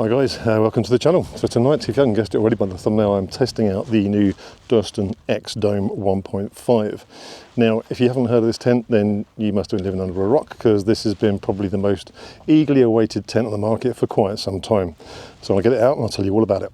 Hi guys, welcome to the channel. So tonight, if you haven't guessed it already by the thumbnail, I'm testing out the new Durston X Dome 1.5. Now, if you haven't heard of this tent, then you must have been living under a rock, because this has been probably the most eagerly awaited tent on the market for quite some time. So I'll get it out and I'll tell you all about it.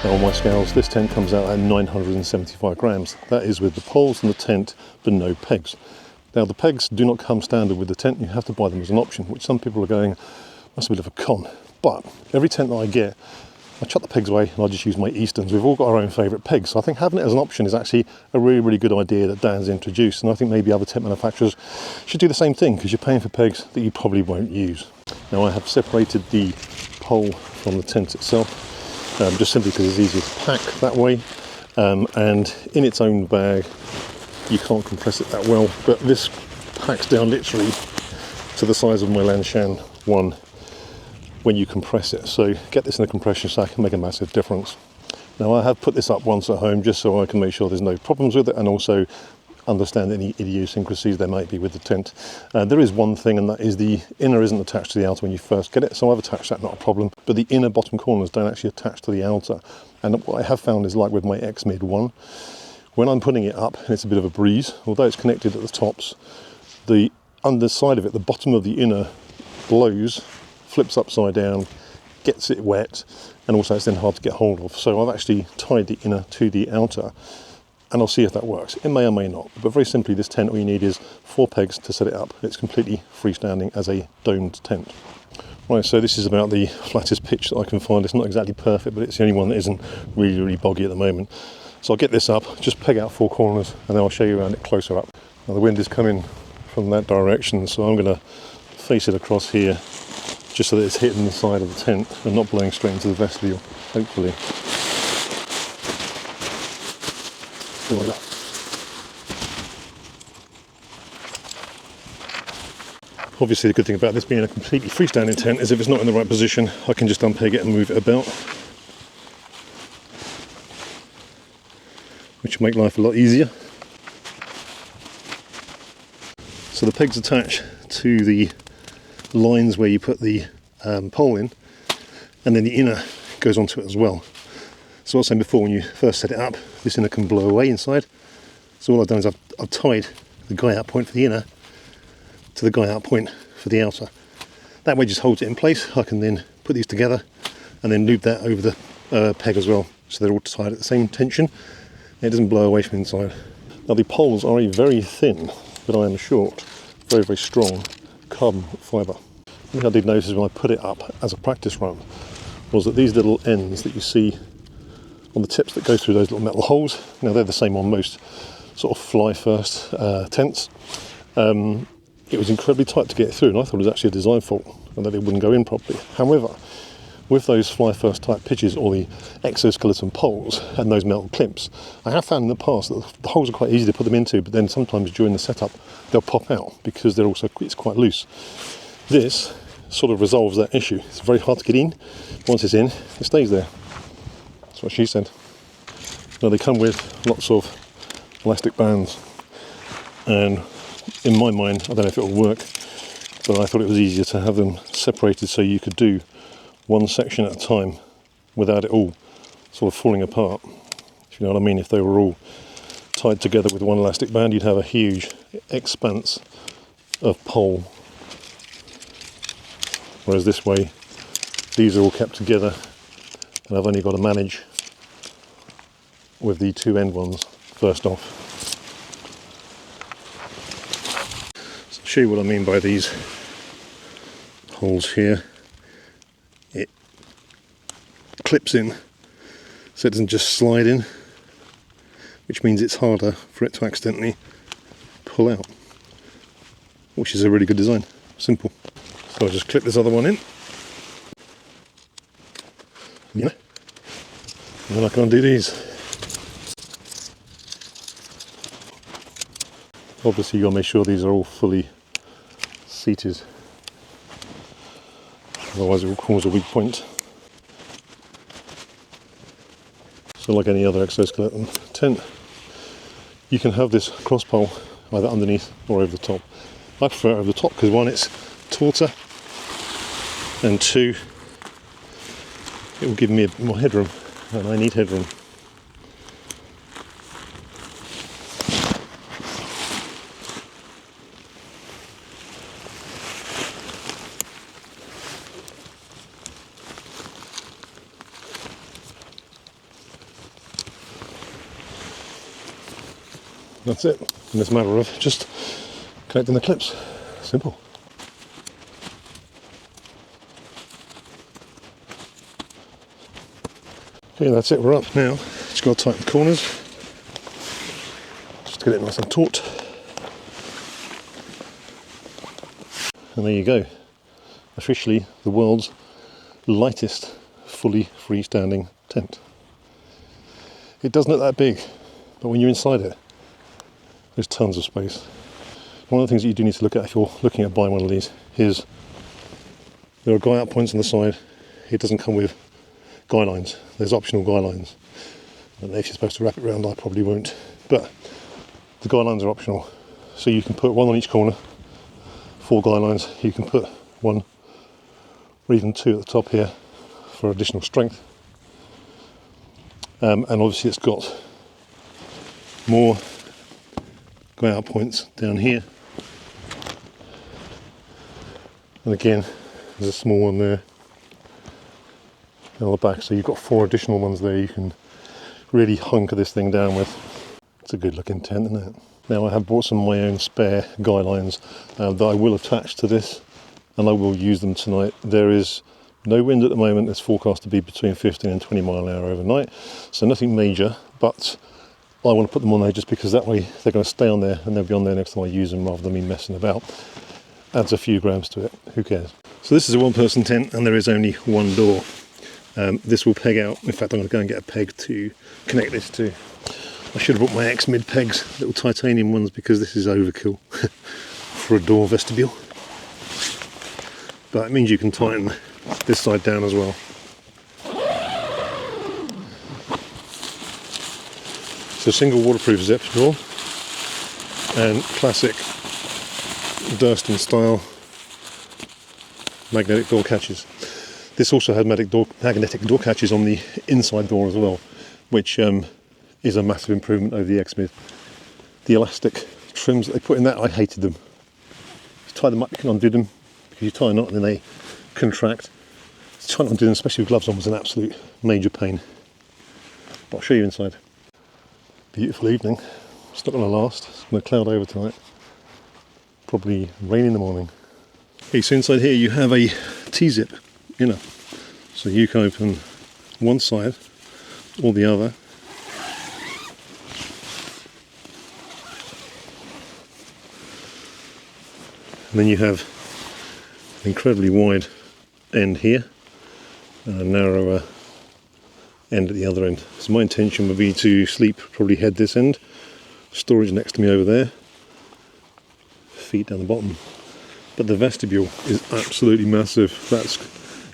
Now on my scales, this tent comes out at 975 grams. That is with the poles and the tent, but no pegs. Now the pegs do not come standard with the tent, you have to buy them as an option, which some people are going, that's a bit of a con. But every tent that I get, I chuck the pegs away and I just use my Easterns. We've all got our own favourite pegs, so I think having it as an option is actually a really good idea that Dan's introduced, and I think maybe other tent manufacturers should do the same thing, because you're paying for pegs that you probably won't use. Now I have separated the pole from the tent itself, just simply because it's easier to pack that way, and in its own bag you can't compress it that well, but this packs down literally to the size of my Lanshan one when you compress it. So get this in a compression sack and make a massive difference. Now I have put this up once at home just so I can make sure there's no problems with it, and also understand any idiosyncrasies there might be with the tent. There is one thing, and that is the inner isn't attached to the outer when you first get it, so I've attached that, not a problem, but the inner bottom corners don't actually attach to the outer. And what I have found is, like with my X-Mid one, when I'm putting it up and it's a bit of a breeze, although it's connected at the tops, the underside of it, the bottom of the inner, blows, flips upside down, gets it wet, and also it's then hard to get hold of. So I've actually tied the inner to the outer, and I'll see if that works. It may or may not, but very simply, this tent, all you need is 4 pegs to set it up. It's completely freestanding as a domed tent. Right, so this is about the flattest pitch that I can find. It's not exactly perfect, but it's the only one that isn't really boggy at the moment. So I'll get this up, just peg out 4 corners, and then I'll show you around it closer up. Now the wind is coming from that direction, so I'm going to face it across here, just so that it's hitting the side of the tent and not blowing straight into the vestibule, hopefully. Like that. Obviously the good thing about this being a completely freestanding tent is if it's not in the right position, I can just unpeg it and move it about, which will make life a lot easier. So the pegs attach to the lines where you put the pole in, and then the inner goes onto it as well. So I was saying before, when you first set it up, this inner can blow away inside. So all I've done is I've tied the guy out point for the inner to the guy out point for the outer. That way just holds it in place. I can then put these together and then loop that over the peg as well, so they're all tied at the same tension and it doesn't blow away from inside. Now the poles are a very thin, but I am short, very strong carbon fibre. One thing I did notice when I put it up as a practice run was that these little ends that you see on the tips that go through those little metal holes, now they're the same on most sort of fly first tents. It was incredibly tight to get through, and I thought it was actually a design fault and that it wouldn't go in properly. However, with those fly first type pitches or the exoskeleton poles and those metal clamps, I have found in the past that the holes are quite easy to put them into, but then sometimes during the setup they'll pop out because it's quite loose. This sort of resolves that issue. It's very hard to get in. Once it's in, it stays there. That's what she said. Now they come with lots of elastic bands, and in my mind, I don't know if it'll work, but I thought it was easier to have them separated so you could do one section at a time without it all sort of falling apart, if you know what I mean. If they were all tied together with one elastic band, you'd have a huge expanse of pole, whereas this way these are all kept together and I've only got to manage with the 2 end ones first off. show you what I mean by these holes here. It clips in so it doesn't just slide in, which means it's harder for it to accidentally pull out, which is a really good design. Simple. So I'll just clip this other one in, and then I can undo these. Obviously you've got to make sure these are all fully seated, otherwise it will cause a weak point. So like any other exoskeleton tent, you can have this cross pole either underneath or over the top. I prefer it over the top because one, it's tauter, and two, it will give me more headroom, and I need headroom. That's it. And it's a matter of just connecting the clips. Simple. Okay, that's it. We're up now. Just got to tighten the corners. Just to get it nice and taut. And there you go. Officially the world's lightest fully freestanding tent. It doesn't look that big, but when you're inside it, there's tons of space. One of the things that you do need to look at if you're looking at buying one of these is there are guy out points on the side. It doesn't come with guy lines. There's optional guy lines. I don't know if you're supposed to wrap it around, I probably won't. But the guy lines are optional. So you can put one on each corner, 4 guy lines. You can put 1 or even 2 at the top here for additional strength. And obviously it's got more guy out points down here. And again, there's a small one there on the back, so you've got 4 additional ones there you can really hunker this thing down with. It's a good looking tent, isn't it? Now I have bought some of my own spare guy lines that I will attach to this, and I will use them tonight. There is no wind at the moment. It's forecast to be between 15 and 20 mile an hour overnight, so nothing major, but I want to put them on there just because that way they're going to stay on there and they'll be on there next time I use them rather than me messing about. Adds a few grams to it, who cares? So this is a 1-person tent and there is only 1 door. This will peg out. In fact, I'm going to go and get a peg to connect this to. I should have bought my X-Mid pegs, little titanium ones, because this is overkill for a door vestibule. But it means you can tighten this side down as well. So single waterproof zip door and classic Durston style magnetic door catches. This also had magnetic door catches on the inside door as well, which is a massive improvement over the X-Mid. The elastic trims that they put in that, I hated them. You tie them up, you can undo them, because you tie a knot and then they contract. Trying to undo them, especially with gloves on, was an absolute major pain. But I'll show you inside. Beautiful evening. It's not going to last. It's going to cloud over tonight. Probably rain in the morning. Okay, so inside here you have a T-zip inner. So you can open one side or the other. And then you have an incredibly wide end here and a narrower end at the other end. So my intention would be to sleep, probably head this end, storage next to me over there, feet down the bottom. But the vestibule is absolutely massive. That's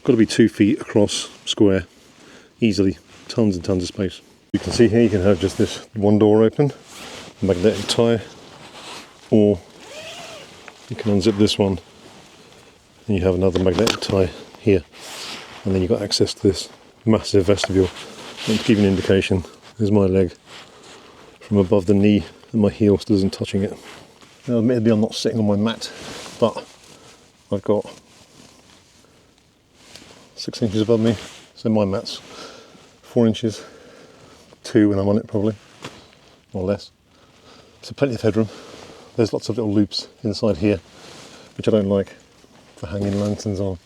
got to be 2 feet across square, easily, tons and tons of space. You can see here you can have just this 1 door open, magnetic tie, or you can unzip this one and you have another magnetic tie here, and then you've got access to this massive vestibule. And to give you an indication, there's my leg from above the knee and my heel still isn't touching it. Now admittedly I'm not sitting on my mat, but I've got 6 inches above me, so my mat's 4 inches, 2 when I'm on it probably, or less. So plenty of headroom. There's lots of little loops inside here which I don't like for hanging lanterns on.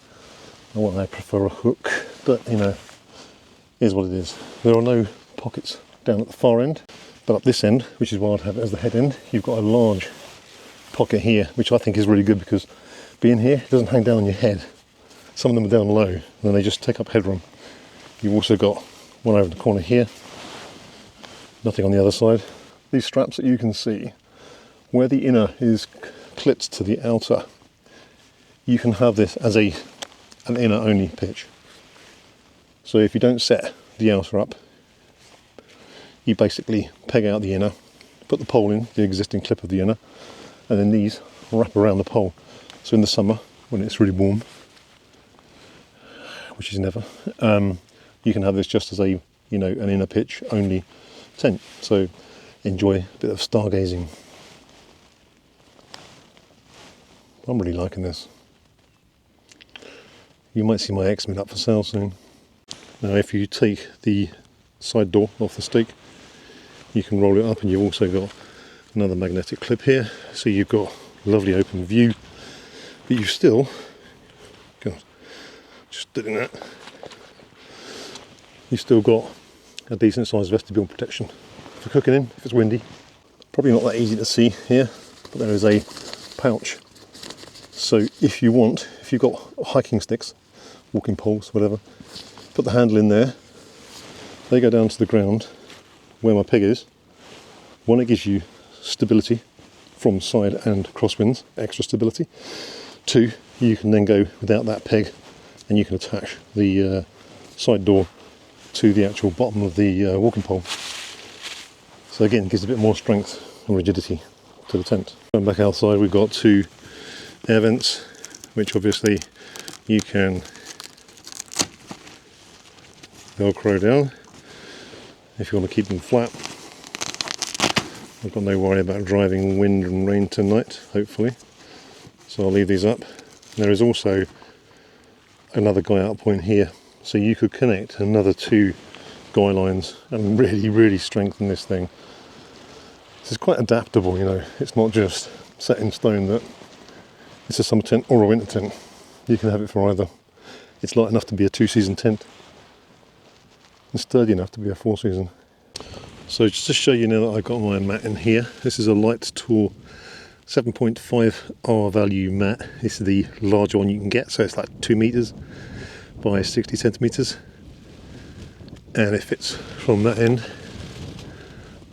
I prefer a hook, but you know, here's what it is. There are no pockets down at the far end, but up this end, which is why I'd have it as the head end, you've got a large pocket here, which I think is really good because being here, it doesn't hang down on your head. Some of them are down low, and then they just take up headroom. You've also got one over the corner here, nothing on the other side. These straps that you can see, where the inner is clipped to the outer, you can have this as an inner only pitch. So if you don't set the outer up, you basically peg out the inner, put the pole in, the existing clip of the inner, and then these wrap around the pole. So in the summer, when it's really warm, which is never, you can have this just as a, you know, an inner pitch only tent. So enjoy a bit of stargazing. I'm really liking this. You might see my X-Men up for sale soon. Now if you take the side door off the stake, you can roll it up, and you've also got another magnetic clip here, so you've got a lovely open view, but you've still, God, just doing that, you've still got a decent sized vestibule protection for cooking in if it's windy. Probably not that easy to see here, but there is a pouch. So if you want, if you've got hiking sticks, walking poles, whatever, put the handle in there, they go down to the ground where my peg is. One, it gives you stability from side and crosswinds, extra stability. Two, you can then go without that peg, and you can attach the side door to the actual bottom of the walking pole. So again, it gives a bit more strength and rigidity to the tent. Going back outside, we've got two air vents, which obviously you can velcro down if you want to keep them flat. I've got no worry about driving wind and rain tonight, hopefully, so I'll leave these up. There is also another guy out point here, so you could connect another two guy lines and really strengthen this thing. This is quite adaptable, you know, it's not just set in stone that it's a summer tent or a winter tent. You can have it for either. It's light enough to be a 2-season tent and sturdy enough to be a 4-season. So just to show you now that I've got my mat in here, this is a Light Tour 7.5 R value mat. This is the larger one you can get, so it's like 2 meters by 60 centimeters, and it fits from that end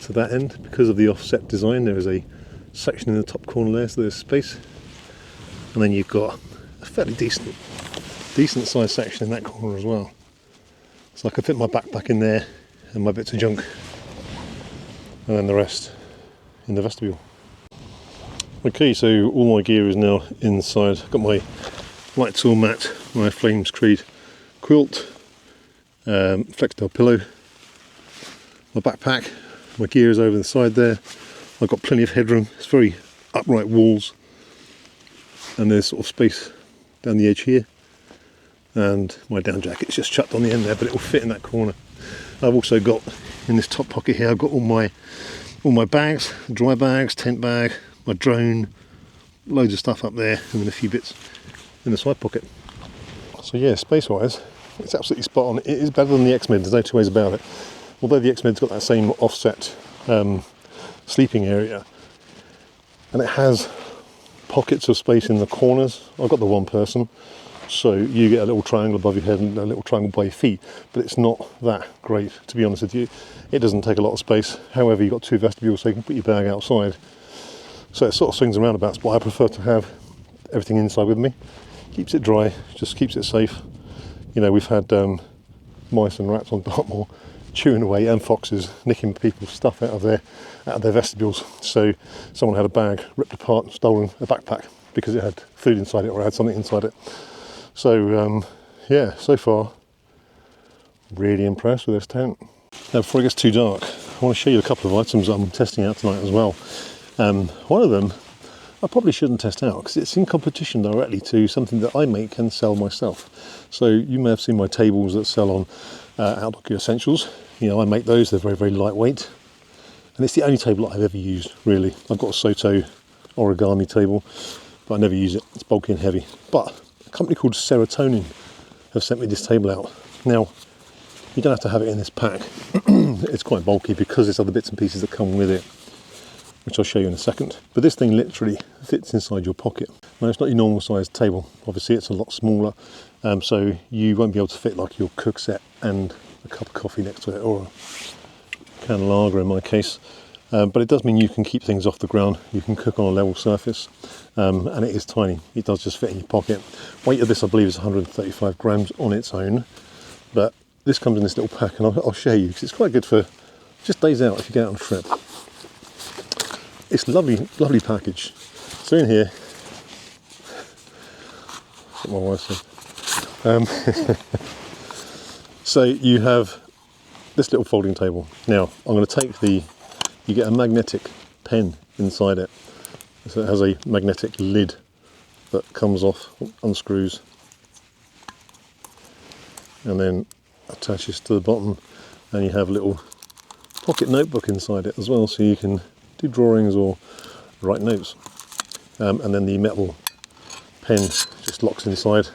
to that end. Because of the offset design, there is a section in the top corner there, so there's space, and then you've got a fairly decent sized section in that corner as well. So I can fit my backpack in there and my bits of junk, and then the rest in the vestibule. Okay, so all my gear is now inside. I've got my Light Tour mat, my Flames Creed quilt, Flexdale pillow, my backpack, my gear is over the side there. I've got plenty of headroom. It's very upright walls, and there's sort of space down the edge here, and my down jacket's just chucked on the end there, but it will fit in that corner. I've also got in this top pocket here, I've got all my bags, dry bags, tent bag, my drone, loads of stuff up there, and then a few bits in the side pocket. So yeah, space wise, it's absolutely spot on. It is better than the X-Med, there's no two ways about it. Although the X-Med's got that same offset sleeping area, and it has pockets of space in the corners. I've got the one person, so you get a little triangle above your head and a little triangle by your feet, but it's not that great, to be honest with you. It doesn't take a lot of space. However, you've got two vestibules, so you can put your bag outside. So it sort of swings and roundabouts, but I prefer to have everything inside with me. Keeps it dry, just keeps it safe. You know, we've had mice and rats on Dartmoor chewing away, and foxes nicking people's stuff out of their vestibules. So someone had a bag ripped apart and stolen a backpack because it had food inside it or had something inside it. So yeah, so far really impressed with this tent. Now before it gets too dark, I want to show you a couple of items I'm testing out tonight as well. One of them I probably shouldn't test out because it's in competition directly to something that I make and sell myself. So you may have seen my tables that sell on Outdoor Gear Essentials. You know, I make those, they're very lightweight, and it's the only table that I've ever used really. I've got a Soto origami table, but I never use it. It's bulky and heavy. But a company called Serotonin have sent me this table out. Now, you don't have to have it in this pack. It's quite bulky because there's other bits and pieces that come with it, which I'll show you in a second. But this thing literally fits inside your pocket. Now, it's not your normal sized table. Obviously, it's a lot smaller, so you won't be able to fit like your cook set and a cup of coffee next to it, or a can of lager in my case. But it does mean you can keep things off the ground. You can cook on a level surface, and it is tiny. It does just fit in your pocket. Weight of this, I believe, is 135 grams on its own, but this comes in this little pack, and I'll show you because it's quite good for just days out if you get out on a trip. It's lovely, lovely package. So in here, that's what my wife said. So you have this little folding table. Now I'm going to take you get a magnetic pen inside it. So it has a magnetic lid that comes off, unscrews, and then attaches to the bottom, and you have a little pocket notebook inside it as well, so you can do drawings or write notes. And then the metal pen just locks inside,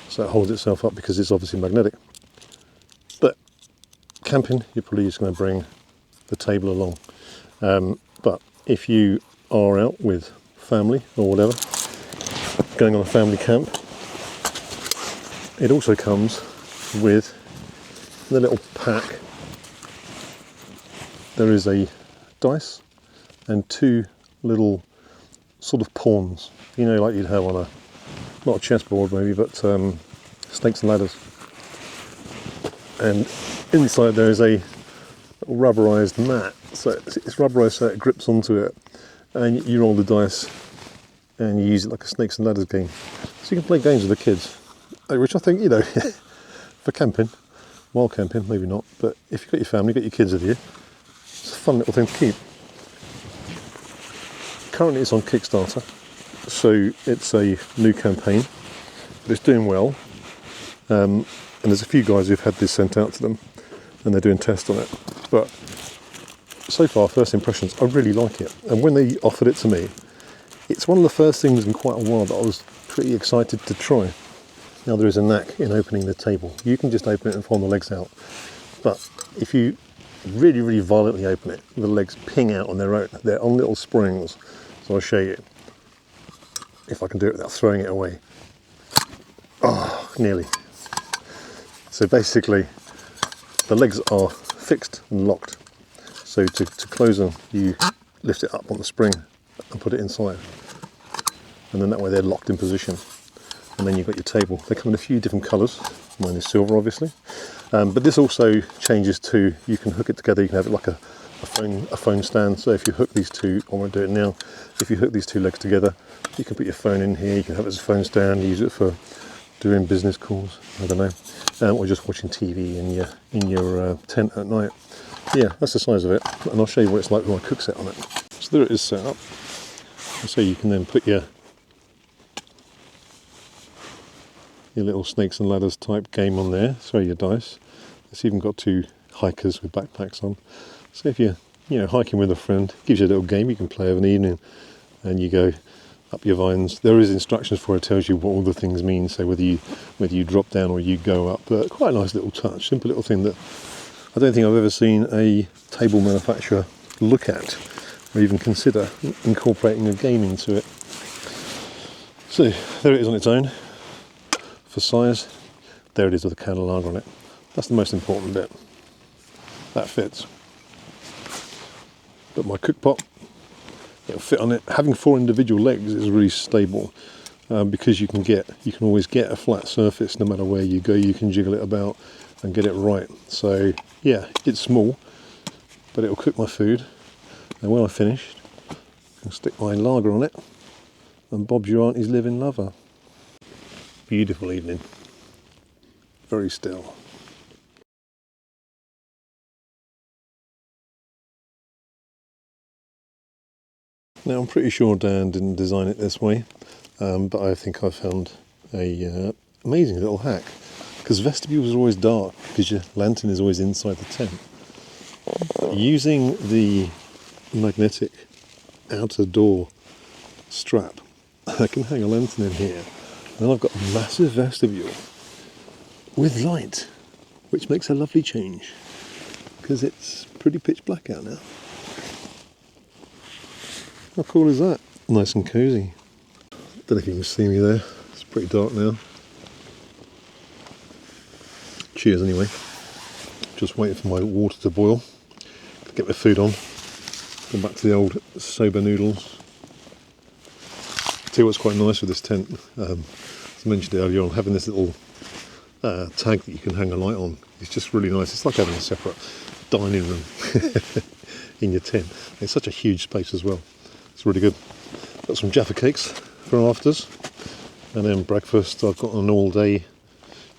so it holds itself up because it's obviously magnetic. But camping, you're probably just going to bring the table along. But if you are out with family or whatever, going on a family camp, it also comes with the little pack. There is a dice and two little sort of pawns, you know, like you'd have on a, not a chessboard maybe, but snakes and ladders. And inside there is a rubberized mat, so it's rubberized so it grips onto it, and you roll the dice and you use it like a snakes and ladders game. So you can play games with the kids, which I think, you know, for camping, wild camping, maybe not, but if you've got your family, got your kids with you, it's a fun little thing to keep. Currently it's on Kickstarter, so it's a new campaign, but it's doing well. And there's a few guys who've had this sent out to them, and they're doing tests on it. But so far, first impressions, I really like it. And when they offered it to me, it's one of the first things in quite a while that I was pretty excited to try. Now, there is a knack in opening the table. You can just open it and fold the legs out. But if you really, really violently open it, the legs ping out on their own. They're on little springs. So I'll show you if I can do it without throwing it away. Oh, nearly. So basically, the legs are fixed and locked. So to close them, you lift it up on the spring and put it inside. And then that way they're locked in position. And then you've got your table. They come in a few different colours. Mine is silver, obviously. But this also changes to, you can hook it together. You can have it like a phone stand. So if you hook these two, I won't do it now. If you hook these two legs together, you can put your phone in here. You can have it as a phone stand. Use it for doing business calls. I don't know, or just watching TV in your tent at night. Yeah, that's the size of it, and I'll show you what it's like with my cook set on it. So there it is set up. So you can then put your little snakes and ladders type game on there. Throw your dice. It's even got two hikers with backpacks on. So if you're hiking with a friend, it gives you a little game you can play of an evening, and you go up your vines. There is instructions for it, tells you what all the things mean, so whether you drop down or you go up. But quite a nice little touch, simple little thing that I don't think I've ever seen a table manufacturer look at or even consider incorporating a game into it. So there it is on its own. For size, there it is with a can of lager on it. That's the most important bit. That fits. But my cook pot, it'll fit on it. Having 4 individual legs is really stable, because you can always get a flat surface no matter where you go. You can jiggle it about and get it right. So yeah, it's small, but it'll cook my food. And when I've finished, I'll stick my lager on it, and Bob's your auntie's living lover. Beautiful evening. Very still. Now, I'm pretty sure Dan didn't design it this way, but I think I found a amazing little hack, because vestibules are always dark because your lantern is always inside the tent. Using the magnetic outer door strap I can hang a lantern in here. And I've got a massive vestibule with light, which makes a lovely change because it's pretty pitch black out now. How cool is that? Nice and cosy. Don't know if you can see me there. It's pretty dark now. Cheers anyway. Just waiting for my water to boil. Get my food on. Go back to the old soba noodles. Tell you what's quite nice with this tent. As I mentioned earlier on, having this little tag that you can hang a light on. It's just really nice. It's like having a separate dining room in your tent. It's such a huge space as well. It's really good. Got some Jaffa cakes for afters, and then breakfast. I've got an all-day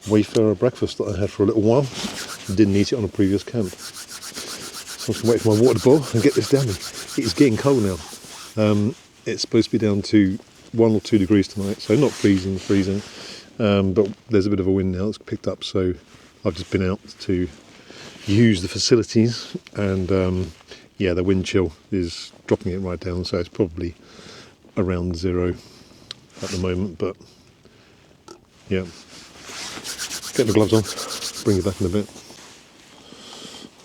Wayfarer breakfast that I had for a little while. Didn't eat it on a previous camp. So I'm just waiting for my water to boil and get this down. It's getting cold now. It's supposed to be down to 1 or 2 degrees tonight, so not freezing, but there's a bit of a wind now. It's picked up, so I've just been out to use the facilities, and yeah, the wind chill is dropping it right down, so it's probably around 0 at the moment, but yeah. Get the gloves on, bring you back in a bit.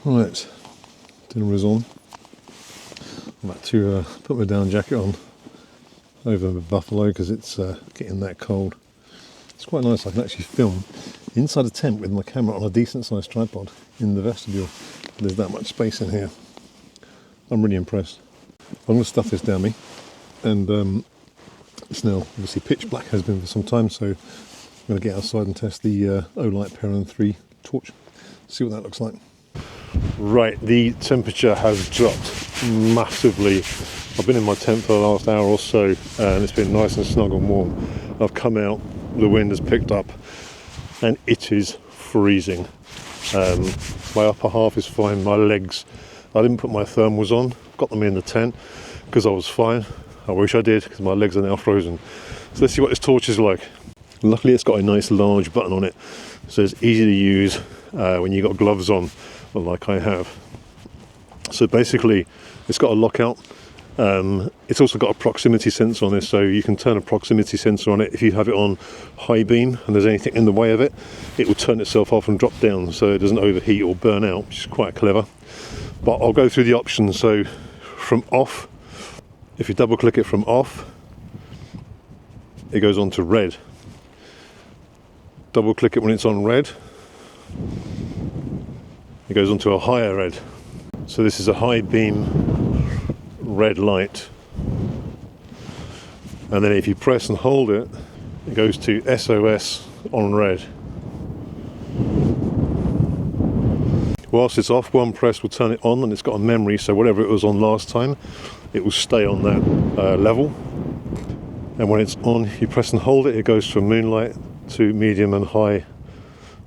Right, dinner is on. I'm about to put my down jacket on over Buffalo because it's getting that cold. It's quite nice. I can actually film inside a tent with my camera on a decent sized tripod in the vestibule. There's that much space in here. I'm really impressed. I'm going to stuff this down me, and it's now obviously pitch black, has been for some time, so I'm going to get outside and test the Olight Perun 3 torch, see what that looks like. Right, the temperature has dropped massively. I've been in my tent for the last hour or so, and it's been nice and snug and warm. I've come out, the wind has picked up, and it is freezing. My upper half is fine, my legs, I didn't put my thermals on, got them in the tent because I was fine. I wish I did, because my legs are now frozen. So let's see what this torch is like. Luckily it's got a nice large button on it, so it's easy to use when you've got gloves on, like I have. So basically it's got a lockout. It's also got a proximity sensor on this, so you can turn a proximity sensor on it. If you have it on high beam and there's anything in the way of it, it will turn itself off and drop down so it doesn't overheat or burn out, which is quite clever. But I'll go through the options. So from off, if you double click it from off, it goes on to red. Double click it when it's on red, it goes on to a higher red. So this is a high beam red light, and then if you press and hold it, it goes to SOS on red. Whilst it's off, one press will turn it on, and it's got a memory, so whatever it was on last time, it will stay on that level. And when it's on, you press and hold it, it goes from moonlight to medium and high.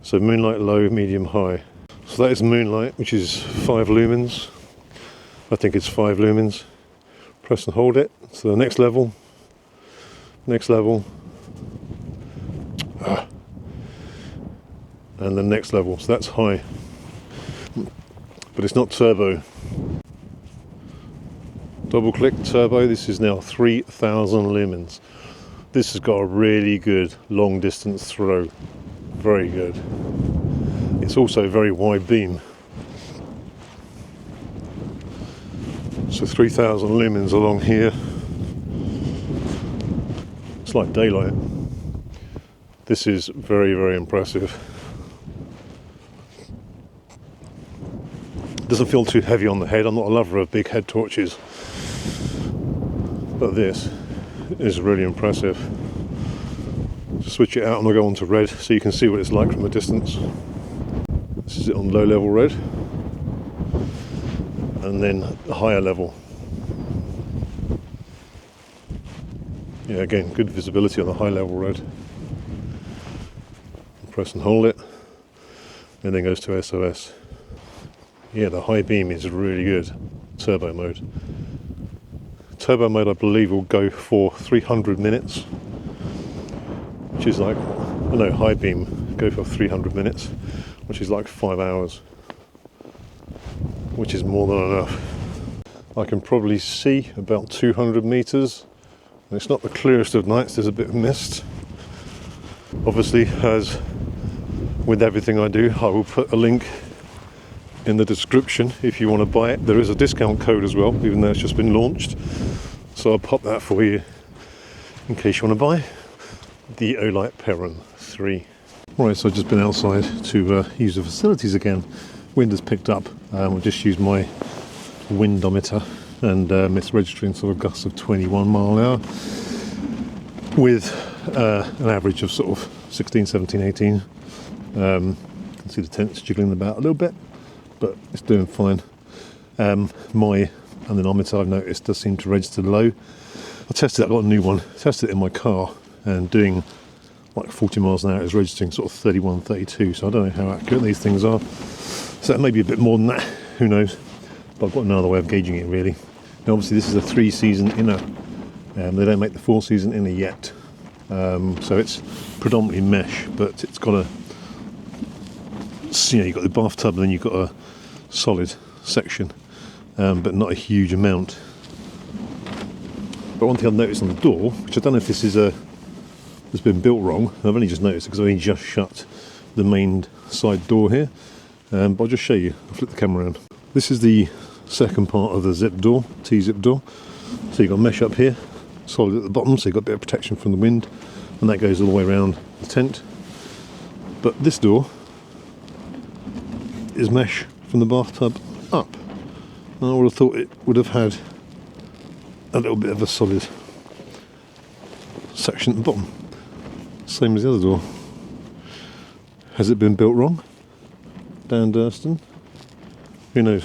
So moonlight, low, medium, high. So that is moonlight, which is 5 lumens. I think it's 5 lumens. Press and hold it. So the next level, and the next level. So that's high, but it's not turbo. Double click turbo. This is now 3000 lumens. This has got a really good long distance throw. Very good. It's also very wide beam. So 3000 lumens along here. It's like daylight. This is very, very impressive. Doesn't feel too heavy on the head. I'm not a lover of big head torches, but this is really impressive. Switch it out and I'll go on to red so you can see what it's like from a distance. This is it on low level red, and then a higher level. Yeah, again, good visibility on the high level red. Press and hold it, and then goes to SOS. Yeah, the high beam is really good. Turbo mode. Turbo mode, I believe, will go for 300 minutes, which is like, no, high beam go for 300 minutes, which is like 5 hours, which is more than enough. I can probably see about 200 meters And it's not the clearest of nights, there's a bit of mist. Obviously, as with everything I do, I will put a link in the description if you want to buy it. There is a discount code as well, even though it's just been launched. So I'll pop that for you in case you want to buy the Olight Perun 3. Right, so I've just been outside to use the facilities again. Wind has picked up. I'll just use my windometer, and it's registering sort of gusts of 21 mile an hour with an average of sort of 16, 17, 18. You can see the tent's jiggling about a little bit, but it's doing fine. My anemometer, I've noticed, does seem to register low. I tested it, I got a new one, tested it in my car, and doing like 40 miles an hour is registering sort of 31, 32, so I don't know how accurate these things are. So it may be a bit more than that, who knows. But I've got another way of gauging it really. Now obviously this is a 3-season inner. They don't make the 4-season inner yet. So it's predominantly mesh, but it's got a, you know, you've got the bathtub and then you've got a solid section, but not a huge amount. But one thing I've noticed on the door, which I don't know if this is has been built wrong, I've only just noticed it because I've only just shut the main side door here, but I'll just show you. I'll flip the camera around. This is the second part of the zip door, T-zip door. So you've got mesh up here, solid at the bottom, so you've got a bit of protection from the wind, and that goes all the way around the tent. But this door is mesh from the bathtub up. And I would have thought it would have had a little bit of a solid section at the bottom. Same as the other door. Has it been built wrong? Down Durston? Who knows?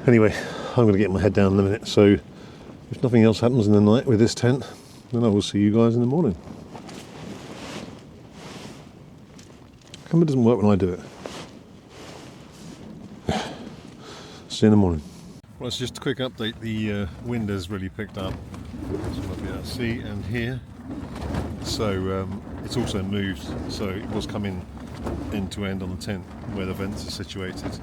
Anyway, I'm going to get my head down in a minute, so if nothing else happens in the night with this tent, then I will see you guys in the morning. How come it doesn't work when I do it? See you in the morning. Well, it's just a quick update. The wind has really picked up. That's what I'll be able to see and hear. So it's also moved, so it was coming end to end on the tent where the vents are situated,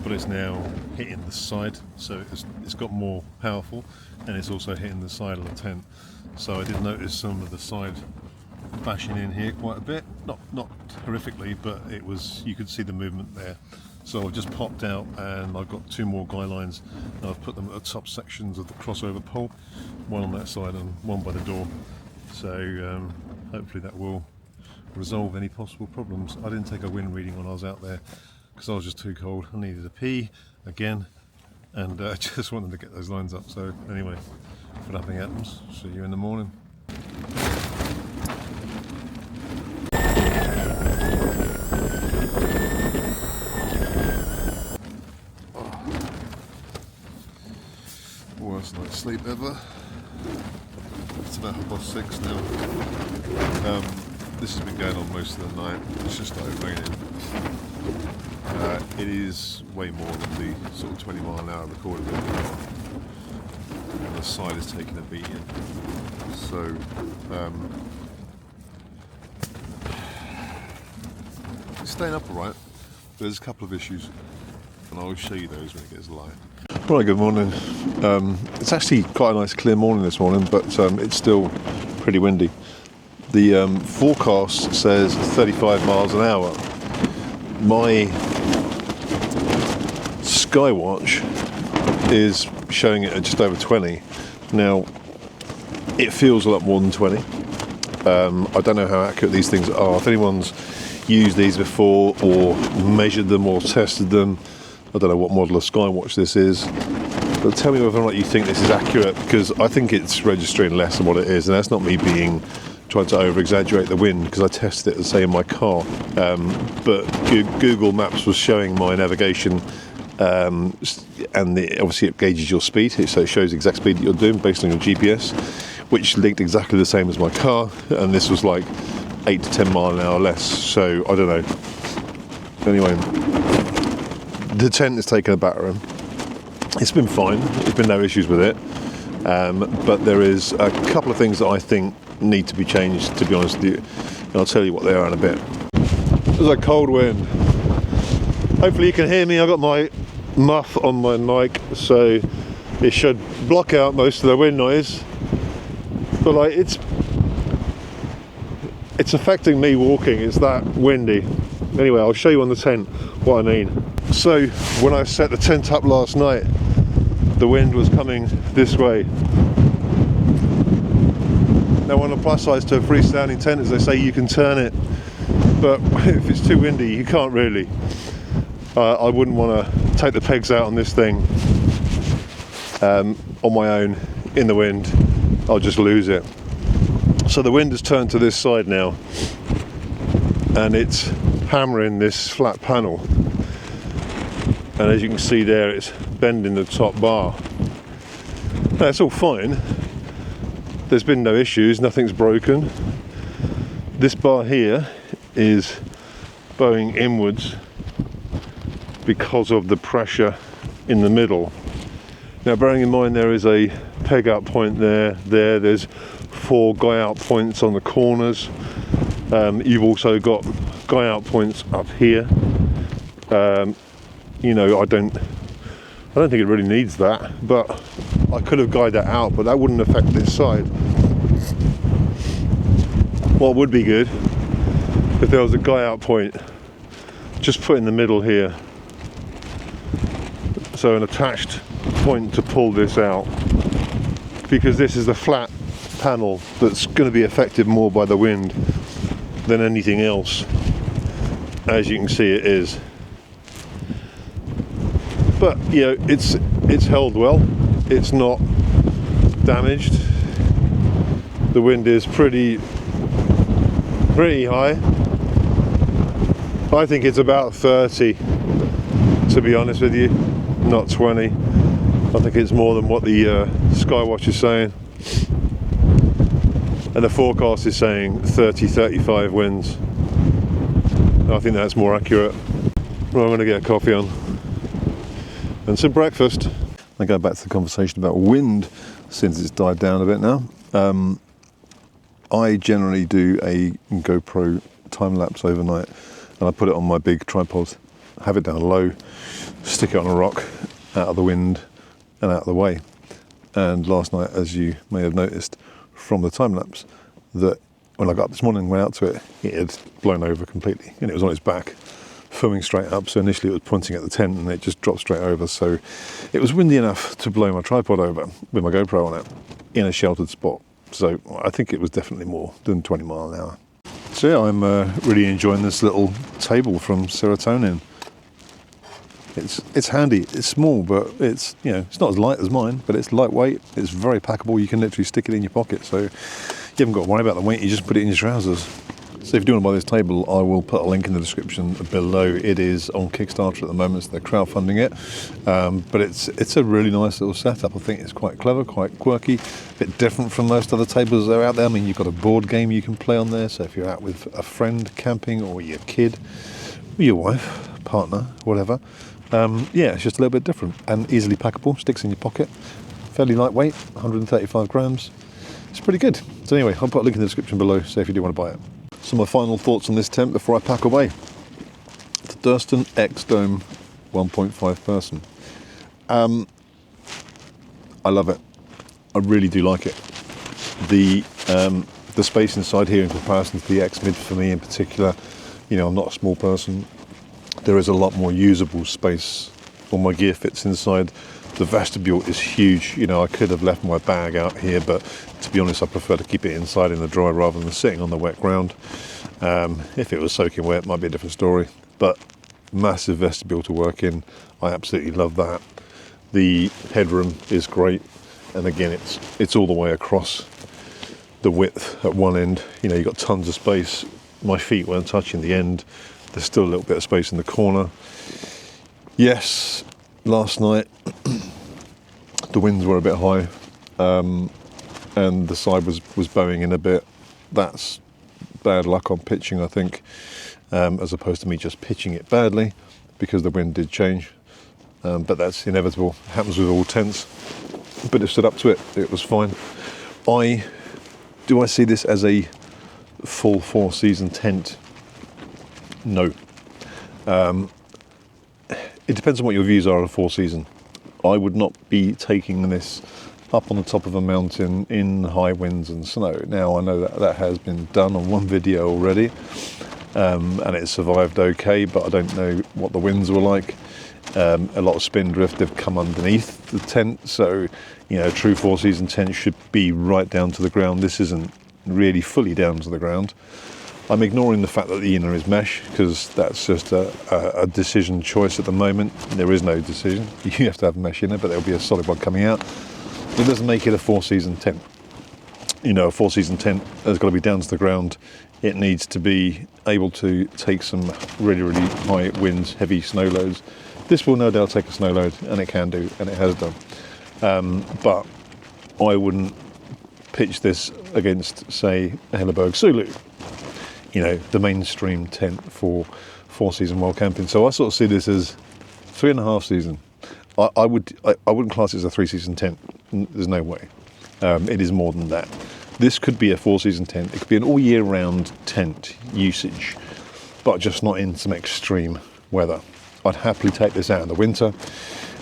but it's now hitting the side, so it's got more powerful, and it's also hitting the side of the tent. So I did notice some of the side bashing in here quite a bit, not horrifically, but it was, you could see the movement there. So I've just popped out and I've got 2 more guy lines, and I've put them at the top sections of the crossover pole, one on that side and one by the door. So hopefully that will resolve any possible problems. I didn't take a wind reading when I was out there because I was just too cold. I needed a pee again, and I just wanted to get those lines up. So anyway, if nothing happens, see you in the morning. Worst night's sleep ever. It's about 6:30 now. This has been going on most of the night. It's just started raining. It is way more than the sort of 20 mile an hour recorded before. And the side is taking a beating. So it's staying up alright. There's a couple of issues, and I will show you those when it gets light. Right, good morning. It's actually quite a nice clear morning this morning, but it's still pretty windy. The forecast says 35 miles an hour. My Skywatch is showing it at just over 20. Now, it feels a lot more than 20. I don't know how accurate these things are. If anyone's used these before or measured them or tested them, I don't know what model of Skywatch this is, but tell me whether or not you think this is accurate, because I think it's registering less than what it is, and that's not me trying to over-exaggerate the wind, because I tested it the same in my car. But Google Maps was showing my navigation, and obviously it gauges your speed, so it shows the exact speed that you're doing based on your GPS, which linked exactly the same as my car, and this was like 8 to 10 mile an hour less, so I don't know. Anyway, the tent has taken a battering. It's been fine, there's been no issues with it, but there is a couple of things that I think need to be changed, to be honest with you, and I'll tell you what they are in a bit. There's a cold wind. Hopefully you can hear me. I've got my muff on my mic, so it should block out most of the wind noise. but like it's affecting me walking. It's that windy. Anyway, I'll show you on the tent what I mean. So when I set the tent up last night, the wind was coming this way. Now, one of the plus sides to a freestanding tent is they say you can turn it, but if it's too windy, you can't really. I wouldn't want to take the pegs out on this thing on my own in the wind. I'll just lose it. So the wind has turned to this side now, and it's hammering this flat panel. And as you can see there, it's bending the top bar. That's all fine. There's been no issues, nothing's broken. This bar here is bowing inwards because of the pressure in the middle. Now, bearing in mind there is a peg out point there's 4 guy out points on the corners. You've also got guy out points up here. You know, I don't think it really needs that, but I could have guyed that out, but that wouldn't affect this side. What would be good if there was a guy out point just put in the middle here, so an attached point to pull this out, because this is the flat panel that's going to be affected more by the wind than anything else. As you can see, it is. But you know, it's held well. It's not damaged. The wind is pretty high. I think it's about 30, to be honest with you, not 20. I think it's more than what the Skywatch is saying, and the forecast is saying 30-35 winds. I think that's more accurate. Well, I'm going to get a coffee on and some breakfast. I go back to the conversation about wind, since it's died down a bit now. I generally do a GoPro time lapse overnight, and I put it on my big tripod, have it down low, stick it on a rock out of the wind and out of the way. And last night, as you may have noticed from the time lapse, that when I got up this morning and went out to it, it had blown over completely, and it was on its back, filming straight up. So initially it was pointing at the tent and it just dropped straight over. So it was windy enough to blow my tripod over with my GoPro on it in a sheltered spot. So I think it was definitely more than 20 miles an hour. So yeah, I'm really enjoying this little table from Serotonin. It's handy. It's small, but it's, you know, it's not as light as mine, but it's lightweight. It's very packable. You can literally stick it in your pocket, so you haven't got to worry about the weight. You just put it in your trousers. So if you do want to buy this table, I will put a link in the description below. It is on Kickstarter at the moment, so they're crowdfunding it. But it's a really nice little setup. I think it's quite clever, quite quirky, a bit different from most other tables that are out there. I mean, you've got a board game you can play on there, so if you're out with a friend camping, or your kid, or your wife, partner, whatever, yeah, it's just a little bit different and easily packable, sticks in your pocket, fairly lightweight, 135 grams. It's pretty good. So anyway, I'll put a link in the description below, so if you do want to buy it. So my final thoughts on this tent before I pack away. The Durston X Dome 1.5 person. I love it. I really do like it. The space inside here in comparison to the X Mid for me in particular, you know, I'm not a small person. There is a lot more usable space. All my gear fits inside. The vestibule is huge. You know, I could have left my bag out here, but to be honest, I prefer to keep it inside in the dry rather than sitting on the wet ground. If it was soaking wet, it might be a different story. But massive vestibule to work in. I absolutely love that. The headroom is great, and again, it's all the way across the width at one end. You know, you've got tons of space. My feet weren't touching the end. There's still a little bit of space in the corner. Yes, last night the winds were a bit high, and the side was bowing in a bit. That's bad luck on pitching, I think, as opposed to me just pitching it badly, because the wind did change. But that's inevitable. It happens with all tents. But it stood up to it. It was fine. Do I see this as a full 4-season tent? No. It depends on what your views are on a 4-season. I would not be taking this up on the top of a mountain in high winds and snow. Now, I know that that has been done on one video already, and it survived okay, but I don't know what the winds were like. A lot of spindrift have come underneath the tent, so you know, a true 4-season tent should be right down to the ground. This isn't really fully down to the ground. I'm ignoring the fact that the inner is mesh, because that's just a decision choice at the moment. There is no decision. You have to have mesh in it, but there'll be a solid one coming out. It doesn't make it a 4-season tent. You know, a 4-season tent has got to be down to the ground. It needs to be able to take some really, really high winds, heavy snow loads. This will no doubt take a snow load, and it can do, and it has done. But I wouldn't pitch this against, say, a Helleberg Zulu. You know, the mainstream tent for 4-season wild camping. So I sort of see this as 3.5 season. I wouldn't class it as a 3-season tent. There's no way. It is more than that. This could be a 4-season tent. It could be an all year round tent usage, but just not in some extreme weather. I'd happily take this out in the winter.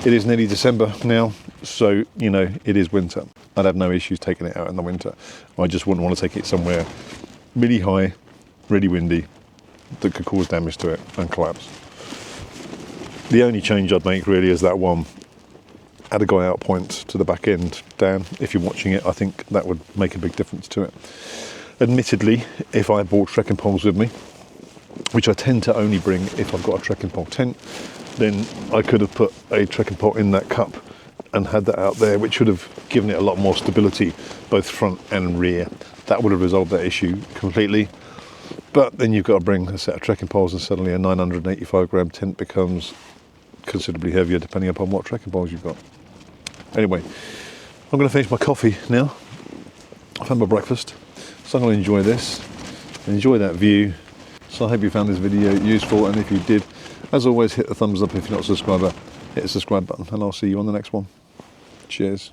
It is nearly December now, so you know, it is winter. I'd have no issues taking it out in the winter. I just wouldn't want to take it somewhere really high, really windy, that could cause damage to it and collapse. The only change I'd make really is that one, add a guy out point to the back end. Dan, if you're watching it, I think that would make a big difference to it. Admittedly, if I brought trekking poles with me, which I tend to only bring if I've got a trekking pole tent, then I could have put a trekking pole in that cup and had that out there, which would have given it a lot more stability, both front and rear. That would have resolved that issue completely. But then you've got to bring a set of trekking poles, and suddenly a 985 gram tent becomes considerably heavier depending upon what trekking poles you've got. Anyway, I'm going to finish my coffee now. I've had my breakfast, so I'm going to enjoy this, enjoy that view. So I hope you found this video useful, and if you did, as always, hit the thumbs up. If you're not a subscriber, hit the subscribe button, and I'll see you on the next one. Cheers.